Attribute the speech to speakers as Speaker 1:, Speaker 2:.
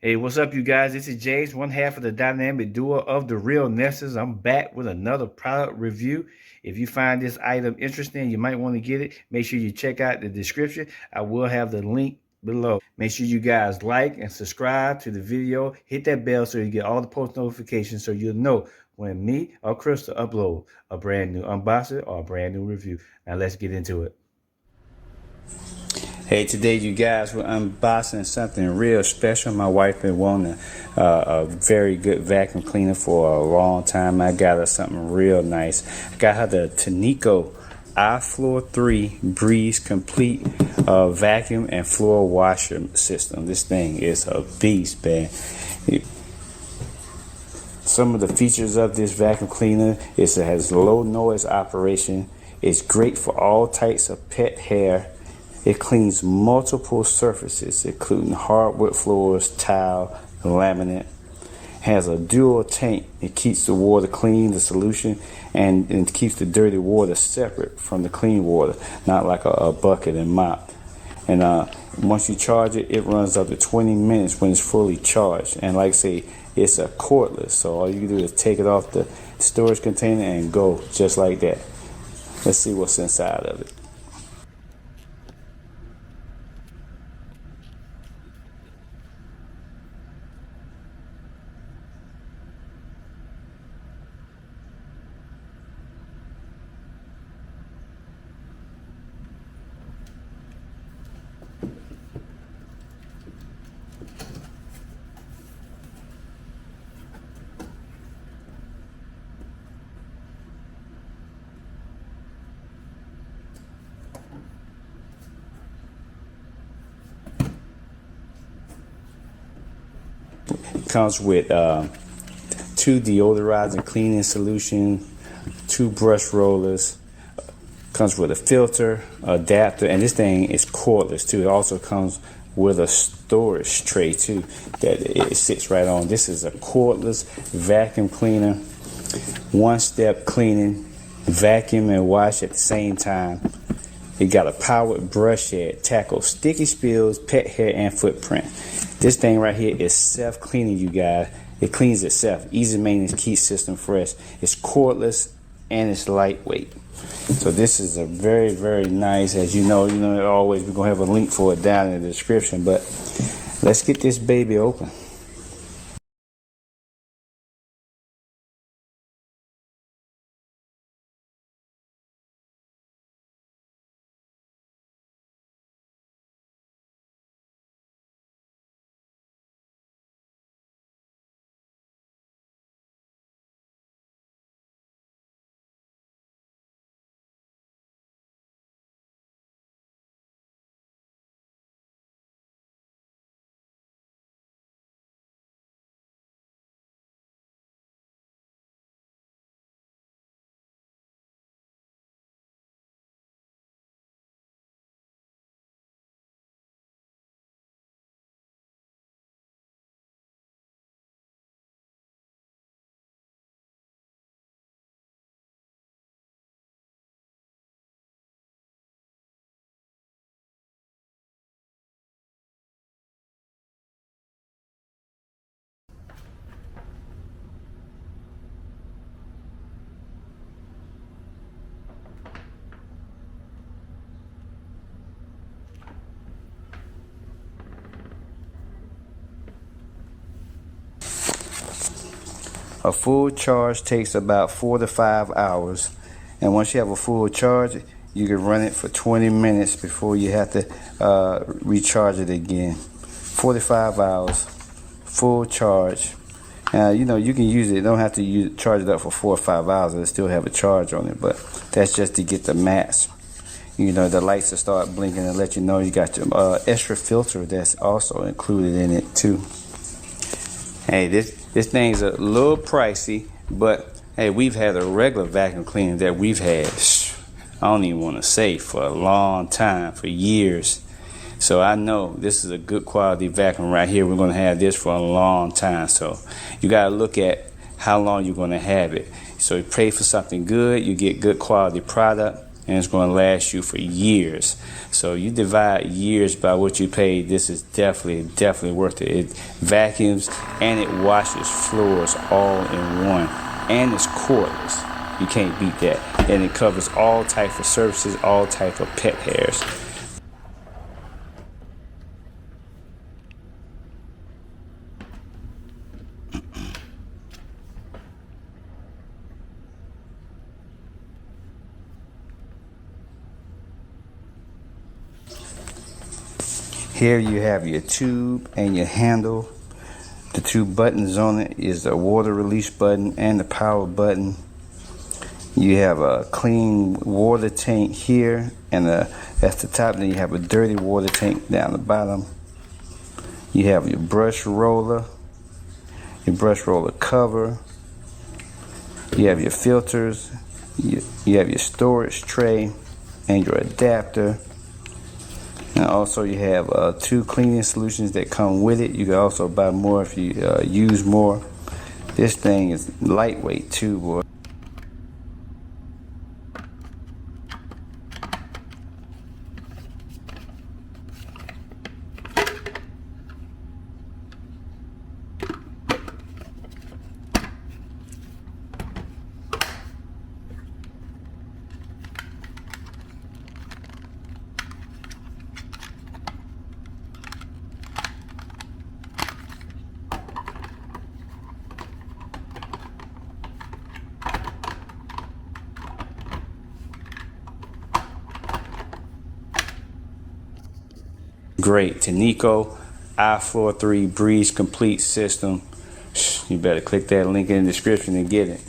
Speaker 1: Hey, what's up, you guys? This is James, one half of the dynamic duo of the Real Nesters. I'm back with another product review. If you find this item interesting, you might want to get it. Make sure you check out the description. I will have the link below. Make sure you guys like and subscribe to the video. Hit that bell so you get all the post notifications so you'll know when me or Crystal upload a brand new unboxing or a brand new review. Now let's get into it. Hey, today you guys, we're unboxing something real special. My wife been wanting a very good vacuum cleaner for a long time. I got her something real nice. I got her the Tineco iFloor 3 Breeze Complete vacuum and floor washer system. This thing is a beast, man. Some of the features of this vacuum cleaner is it has low noise operation. It's great for all types of pet hair. It cleans multiple surfaces, including hardwood floors, tile, laminate. Has a dual tank. It keeps the water clean, the solution, and keeps the dirty water separate from the clean water, not like a bucket and mop. And once you charge it, it runs up to 20 minutes when it's fully charged. And like I say, it's a cordless, so all you can do is take it off the storage container and go just like that. Let's see what's inside of it. Comes with 2 deodorizing cleaning solution, 2 brush rollers, comes with a filter, adapter, and this thing is cordless too. It also comes with a storage tray too that it sits right on. This is a cordless vacuum cleaner, one-step cleaning, vacuum and wash at the same time. It got a powered brush head, tackles sticky spills, pet hair, and footprint. This thing right here is self-cleaning, you guys. It cleans itself. Easy maintenance, keeps system fresh. It's cordless and it's lightweight. So this is a very, very nice. As you know, always we're gonna have a link for it down in the description. But let's get this baby open. A full charge takes about 4 to 5 hours, and once you have a full charge, you can run it for 20 minutes before you have to recharge it again. 45 hours, full charge. You can use it. You don't have to charge it up for 4 or 5 hours and still have a charge on it, but that's just to get the max. The lights will start blinking and let you know you got your extra filter that's also included in it too. Hey, this thing's a little pricey, but hey, we've had a regular vacuum cleaner that we've had, I don't even want to say, for a long time, for years. So I know this is a good quality vacuum right here. We're going to have this for a long time. So you got to look at how long you're going to have it. So you pay for something good, you get good quality product. and it's going to last you for years. So you divide years by what you paid. This is definitely worth it. It vacuums and it washes floors all in one, and it's cordless. You can't beat that. And it covers all type of surfaces, all type of pet hairs. Here you have your tube and your handle. The two buttons on it is the water release button and the power button. You have a clean water tank here, and that's the top. Then you have a dirty water tank down the bottom. You have your brush roller cover. You have your filters. You have your storage tray and your adapter. And also you have 2 cleaning solutions that come with it. You can also buy more if you use more. This thing is lightweight too, boy. Great Tineco iFloor 3 Breeze Complete System. You better click that link in the description and get it.